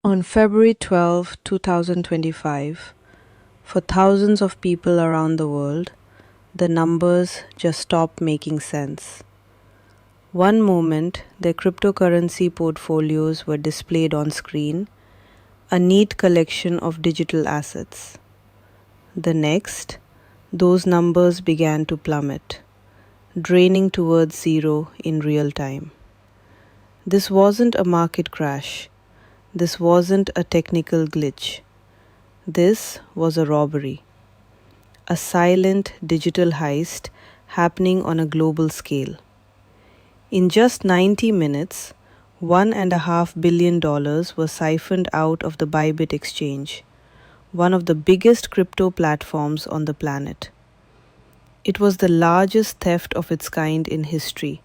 On February 12, 2025, for thousands of people around the world, the numbers just stopped making sense. One moment, their cryptocurrency portfolios were displayed on screen, a neat collection of digital assets. The next, those numbers began to plummet, draining towards zero in real time. This wasn't a market crash. This wasn't a technical glitch. This was a robbery. A silent digital heist happening on a global scale. In just 90 minutes, $1.5 billion was siphoned out of the Bybit exchange, one of the biggest crypto platforms on the planet. It was the largest theft of its kind in history,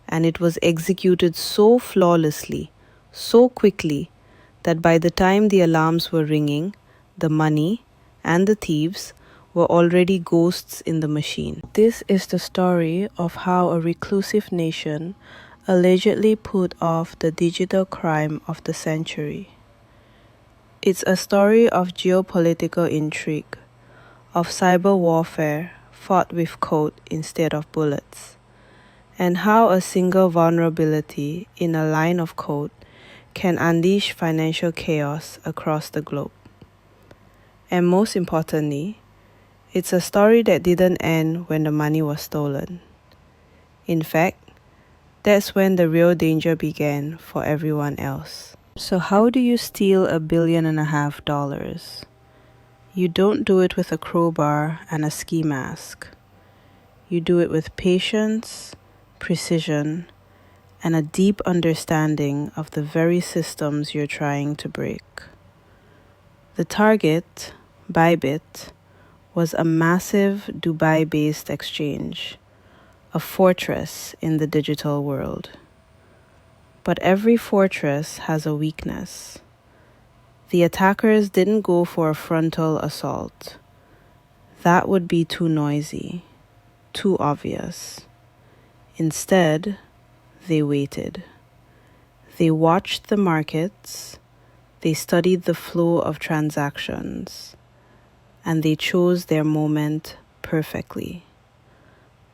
and it was executed so flawlessly, so quickly, that by the time the alarms were ringing, the money and the thieves were already ghosts in the machine. This is the story of how a reclusive nation allegedly pulled off the digital crime of the century. It's a story of geopolitical intrigue, of cyber warfare fought with code instead of bullets, and how a single vulnerability in a line of code can unleash financial chaos across the globe. And most importantly, it's a story that didn't end when the money was stolen. In fact, that's when the real danger began for everyone else. So how do you steal $1.5 billion? You don't do it with a crowbar and a ski mask. You do it with patience, precision, and a deep understanding of the very systems you're trying to break. The target, Bybit, was a massive Dubai-based exchange, a fortress in the digital world. But every fortress has a weakness. The attackers didn't go for a frontal assault. That would be too noisy, too obvious. Instead, they waited. They watched the markets, they studied the flow of transactions, and they chose their moment perfectly.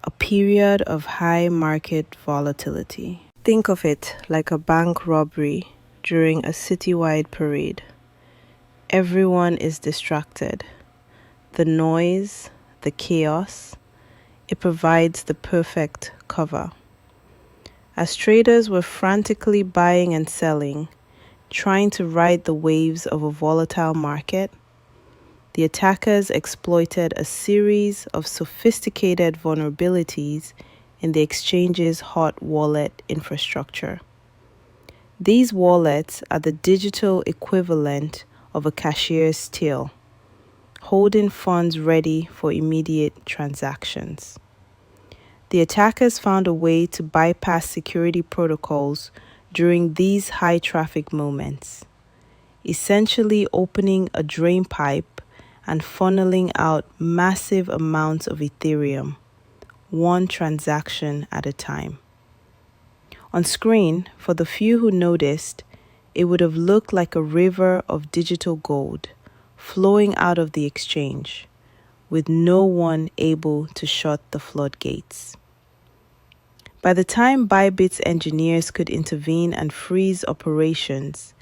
A period of high market volatility. Think of it like a bank robbery during a citywide parade. Everyone is distracted. The noise, the chaos, it provides the perfect cover. As traders were frantically buying and selling, trying to ride the waves of a volatile market, the attackers exploited a series of sophisticated vulnerabilities in the exchange's hot wallet infrastructure. These wallets are the digital equivalent of a cashier's till, holding funds ready for immediate transactions. The attackers found a way to bypass security protocols during these high-traffic moments, essentially opening a drain pipe and funneling out massive amounts of Ethereum, one transaction at a time. On screen, for the few who noticed, it would have looked like a river of digital gold flowing out of the exchange, with no one able to shut the floodgates. By the time Bybit's engineers could intervene and freeze operations,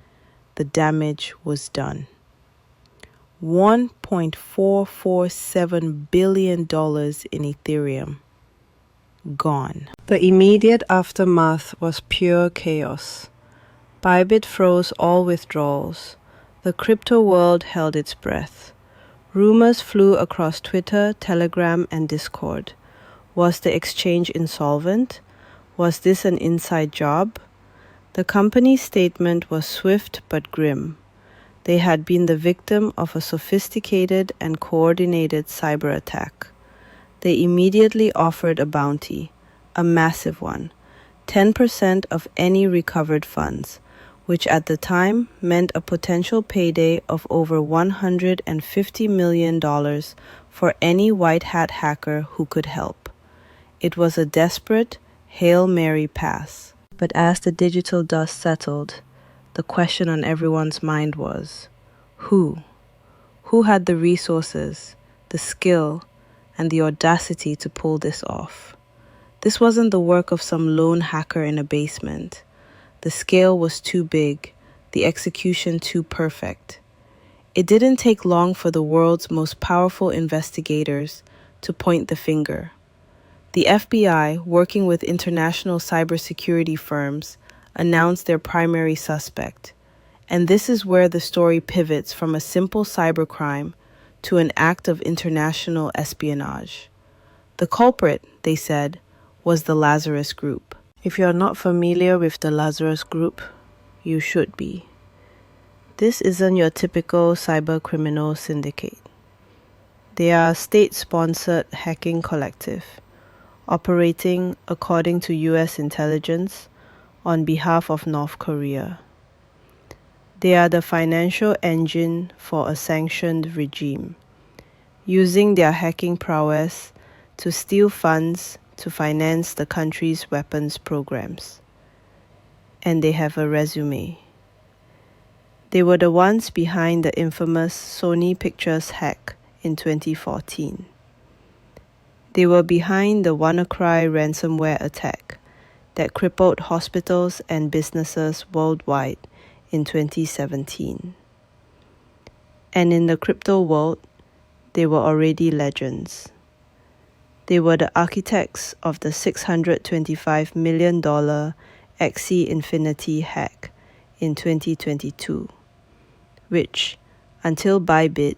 the damage was done. $1.447 billion in Ethereum gone. The immediate aftermath was pure chaos. Bybit froze all withdrawals. The crypto world held its breath. Rumors flew across Twitter, Telegram, and Discord. Was the exchange insolvent? Was this an inside job? The company's statement was swift but grim. They had been the victim of a sophisticated and coordinated cyber attack. They immediately offered a bounty, a massive one, 10% of any recovered funds, which at the time meant a potential payday of over $150 million for any white hat hacker who could help. It was a desperate Hail Mary pass. But as the digital dust settled, the question on everyone's mind was, who? Who had the resources, the skill, and the audacity to pull this off? This wasn't the work of some lone hacker in a basement. The scale was too big, the execution too perfect. It didn't take long for the world's most powerful investigators to point the finger. The FBI, working with international cybersecurity firms, announced their primary suspect. And this is where the story pivots from a simple cybercrime to an act of international espionage. The culprit, they said, was the Lazarus Group. If you're not familiar with the Lazarus Group, you should be. This isn't your typical cybercriminal syndicate. They are a state-sponsored hacking collective, operating according to US intelligence on behalf of North Korea. They are the financial engine for a sanctioned regime, using their hacking prowess to steal funds to finance the country's weapons programs. And they have a resume. They were the ones behind the infamous Sony Pictures hack in 2014. They were behind the WannaCry ransomware attack that crippled hospitals and businesses worldwide in 2017. And in the crypto world, they were already legends. They were the architects of the $625 million Axie Infinity hack in 2022, which, until Bybit,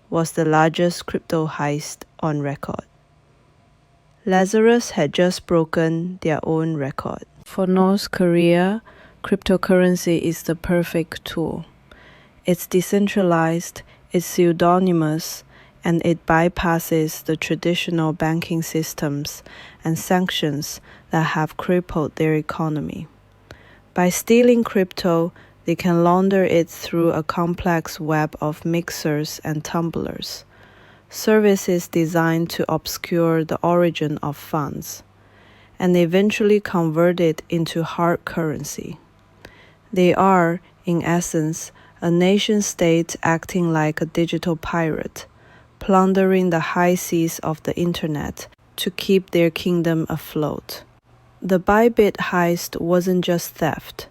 was the largest crypto heist on record. Lazarus had just broken their own record. For North Korea, cryptocurrency is the perfect tool. It's decentralized, it's pseudonymous, and it bypasses the traditional banking systems and sanctions that have crippled their economy. By stealing crypto, they can launder it through a complex web of mixers and tumblers, services designed to obscure the origin of funds, and eventually convert it into hard currency. They are, in essence, a nation-state acting like a digital pirate, plundering the high seas of the internet to keep their kingdom afloat. The Bybit heist wasn't just theft.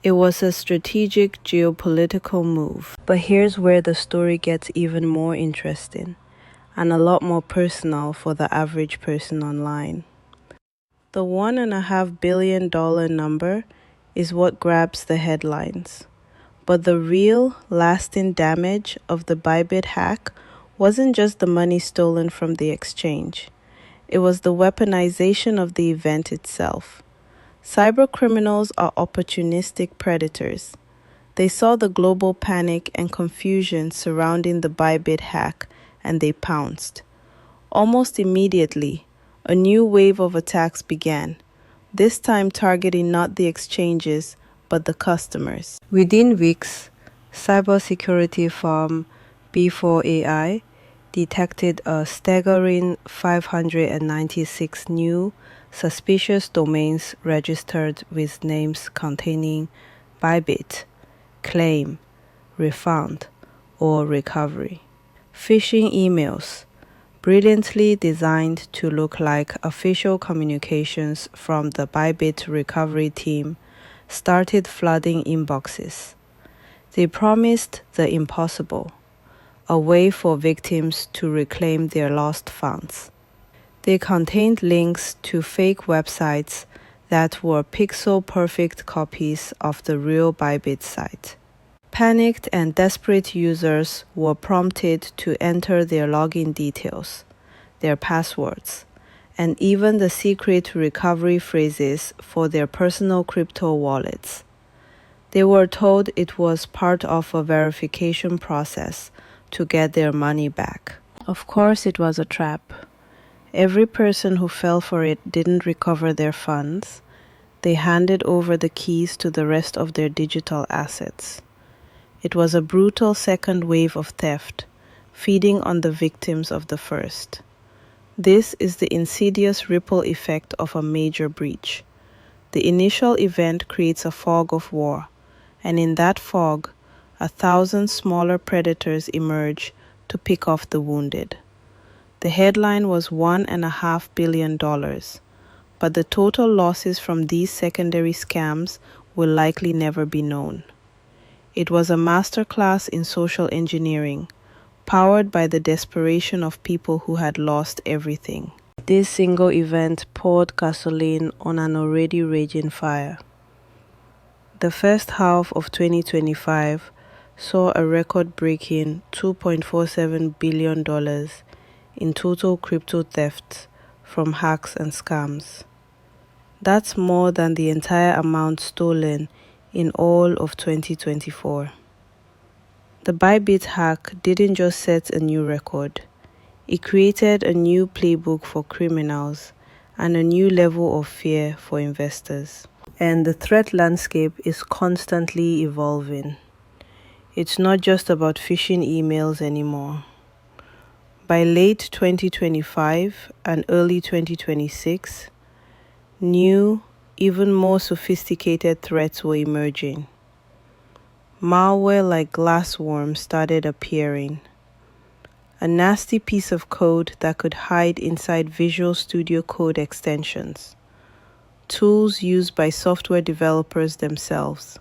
It was a strategic geopolitical move. But here's where the story gets even more interesting, and a lot more personal for the average person online. The $1.5 billion number is what grabs the headlines. But the real, lasting damage of the Bybit hack wasn't just the money stolen from the exchange. It was the weaponization of the event itself. Cybercriminals are opportunistic predators. They saw the global panic and confusion surrounding the Bybit hack, and they pounced. Almost immediately, a new wave of attacks began, this time targeting not the exchanges, but the customers. Within weeks, cybersecurity firm B4AI detected a staggering 596 new suspicious domains registered with names containing Bybit, claim, refund, or recovery. Phishing emails, brilliantly designed to look like official communications from the Bybit recovery team, started flooding inboxes. They promised the impossible, a way for victims to reclaim their lost funds. They contained links to fake websites that were pixel-perfect copies of the real Bybit site. Panicked and desperate users were prompted to enter their login details, their passwords, and even the secret recovery phrases for their personal crypto wallets. They were told it was part of a verification process to get their money back. Of course, it was a trap. Every person who fell for it didn't recover their funds. They handed over the keys to the rest of their digital assets. It was a brutal second wave of theft, feeding on the victims of the first. This is the insidious ripple effect of a major breach. The initial event creates a fog of war, and in that fog, 1,000 smaller predators emerge to pick off the wounded. The headline was $1.5 billion, but the total losses from these secondary scams will likely never be known. It was a masterclass in social engineering, powered by the desperation of people who had lost everything. This single event poured gasoline on an already raging fire. The first half of 2025 saw a record-breaking $2.47 billion in total crypto thefts from hacks and scams. That's more than the entire amount stolen in all of 2024. The Bybit hack didn't just set a new record. It created a new playbook for criminals and a new level of fear for investors. And the threat landscape is constantly evolving. It's not just about phishing emails anymore. By late 2025 and early 2026, new, even more sophisticated threats were emerging. Malware like glassworms started appearing. A nasty piece of code that could hide inside Visual Studio Code extensions, tools used by software developers themselves.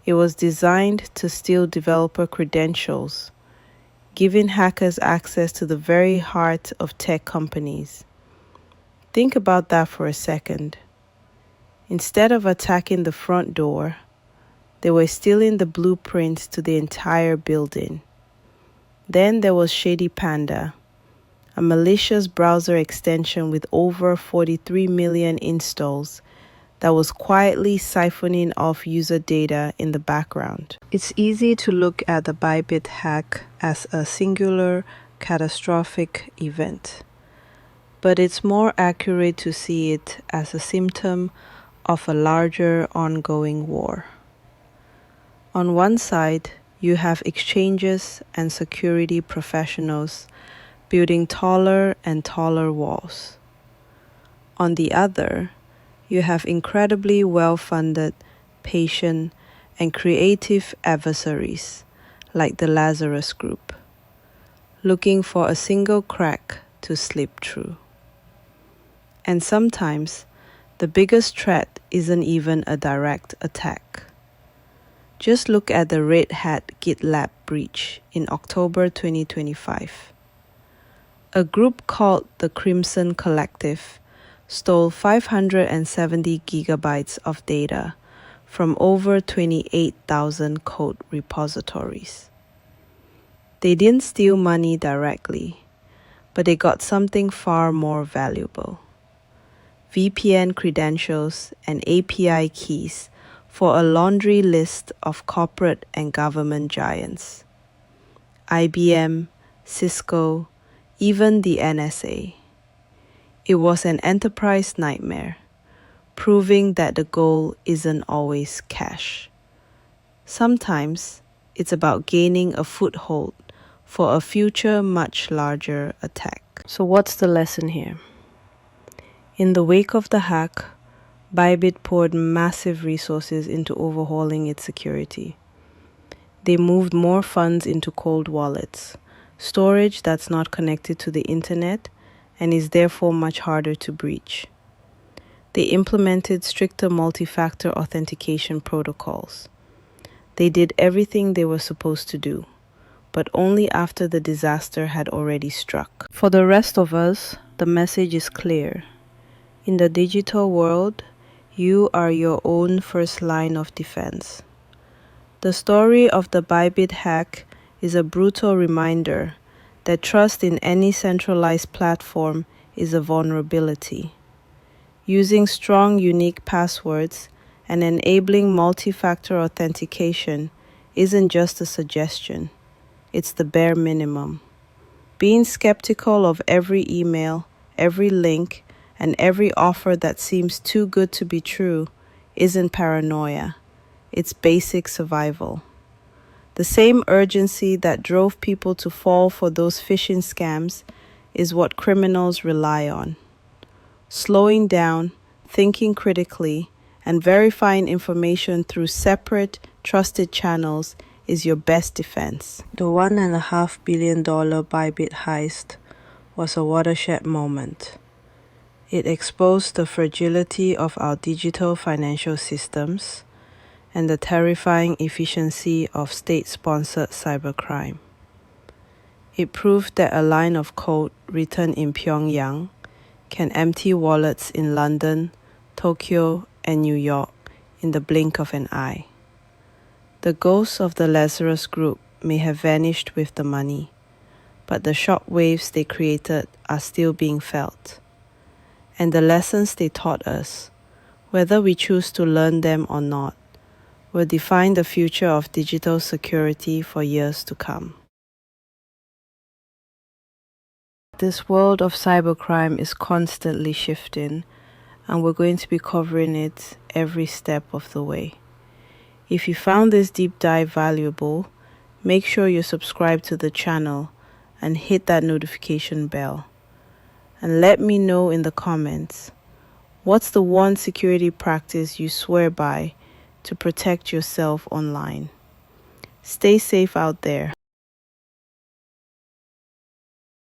It was designed to steal developer credentials, giving hackers access to the very heart of tech companies. Think about that for a second. Instead of attacking the front door, they were stealing the blueprints to the entire building. Then there was Shady Panda, a malicious browser extension with over 43 million installs that was quietly siphoning off user data in the background. It's easy to look at the Bybit hack as a singular, catastrophic event, but it's more accurate to see it as a symptom of a larger ongoing war. On one side, you have exchanges and security professionals building taller and taller walls. On the other, you have incredibly well-funded, patient, and creative adversaries like the Lazarus Group, looking for a single crack to slip through. And sometimes, the biggest threat isn't even a direct attack. Just look at the Red Hat GitLab breach in October 2025. A group called the Crimson Collective stole 570 gigabytes of data from over 28,000 code repositories. They didn't steal money directly, but they got something far more valuable: VPN credentials and API keys for a laundry list of corporate and government giants. IBM, Cisco, even the NSA. It was an enterprise nightmare, proving that the goal isn't always cash. Sometimes it's about gaining a foothold for a future much larger attack. So what's the lesson here? In the wake of the hack, Bybit poured massive resources into overhauling its security. They moved more funds into cold wallets, storage that's not connected to the internet and is therefore much harder to breach. They implemented stricter multi-factor authentication protocols. They did everything they were supposed to do, but only after the disaster had already struck. For the rest of us, the message is clear. In the digital world, you are your own first line of defense. The story of the Bybit hack is a brutal reminder that trust in any centralized platform is a vulnerability. Using strong, unique passwords and enabling multi-factor authentication isn't just a suggestion, it's the bare minimum. Being skeptical of every email, every link, and every offer that seems too good to be true isn't paranoia, it's basic survival. The same urgency that drove people to fall for those phishing scams is what criminals rely on. Slowing down, thinking critically, and verifying information through separate, trusted channels is your best defense. The $1.5 billion Bybit heist was a watershed moment. It exposed the fragility of our digital financial systems and the terrifying efficiency of state-sponsored cybercrime. It proved that a line of code written in Pyongyang can empty wallets in London, Tokyo, and New York in the blink of an eye. The ghosts of the Lazarus Group may have vanished with the money, but the shock waves they created are still being felt. And the lessons they taught us, whether we choose to learn them or not, will define the future of digital security for years to come. This world of cybercrime is constantly shifting, and we're going to be covering it every step of the way. If you found this deep dive valuable, make sure you subscribe to the channel and hit that notification bell. And let me know in the comments, what's the one security practice you swear by to protect yourself online? Stay safe out there.